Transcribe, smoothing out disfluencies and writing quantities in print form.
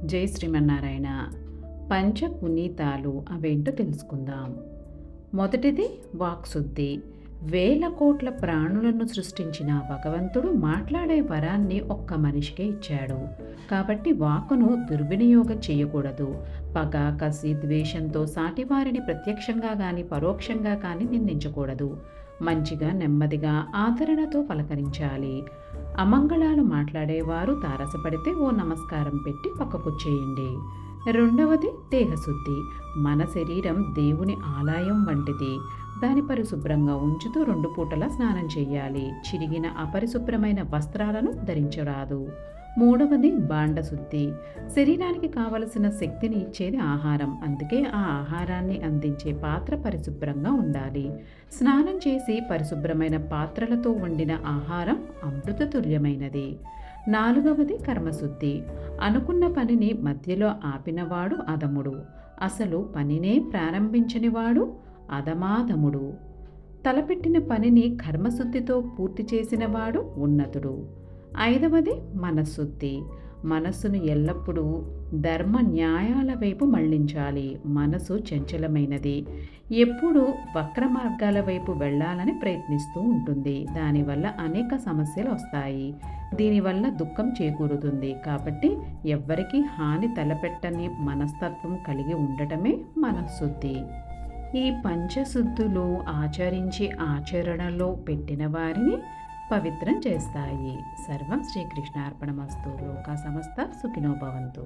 జై శ్రీమన్నారాయణ. పంచ పునీతాలు అవేంటో తెలుసుకుందాం. మొదటిది వాక్శుద్ధి. వేల కోట్ల ప్రాణులను సృష్టించిన భగవంతుడు మాట్లాడే వరాన్ని ఒక్క మనిషికే ఇచ్చాడు. కాబట్టి వాక్కును దుర్వినియోగం చేయకూడదు. పగ, కసి, ద్వేషంతో సాటివారిని ప్రత్యక్షంగా కానీ పరోక్షంగా కానీ నిందించకూడదు. మంచిగా, నెమ్మదిగా, ఆదరణతో పలకరించాలి. అమంగళాలు మాట్లాడేవారు తారసపడితే ఓ నమస్కారం పెట్టి పక్కకు చేయండి. రెండవది దేహశుద్ధి. మన శరీరం దేవుని ఆలయం వంటిది. దాని పరిశుభ్రంగా ఉంచుతూ 2 పూటలా స్నానం చేయాలి. చిరిగిన అపరిశుభ్రమైన వస్త్రాలను ధరించరాదు. మూడవది భాండశుద్ధి. శరీరానికి కావలసిన శక్తిని ఇచ్చేది ఆహారం. అందుకే ఆ ఆహారాన్ని అందించే పాత్ర పరిశుభ్రంగా ఉండాలి. స్నానం చేసి పరిశుభ్రమైన పాత్రలతో వండిన ఆహారం అమృతతుల్యమైనది. నాలుగవది కర్మశుద్ధి. అనుకున్న పనిని మధ్యలో ఆపినవాడు అధముడు. అసలు పనినే ప్రారంభించనివాడు అధమాధముడు. తలపెట్టిన పనిని కర్మశుద్ధితో పూర్తి చేసినవాడు ఉన్నతుడు. ఐదవది మనశ్శుద్ధి. మనస్సును ఎల్లప్పుడూ ధర్మ న్యాయాల వైపు మళ్లించాలి. మనసు చంచలమైనది. ఎప్పుడూ వక్ర మార్గాల వైపు వెళ్ళాలని ప్రయత్నిస్తూ ఉంటుంది. దానివల్ల అనేక సమస్యలు వస్తాయి. దీనివల్ల దుఃఖం చేకూరుతుంది. కాబట్టి ఎవ్వరికీ హాని తలపెట్టని మనస్తత్వం కలిగి ఉండటమే మనశ్శుద్ధి. ఈ పంచశుద్ధులు ఆచరించి ఆచరణలో పెట్టిన వారిని పవిత్రం చేస్తాయి. సర్వం శ్రీకృష్ణార్పణమస్తు. లోకా సమస్త సుఖినో భవంతు.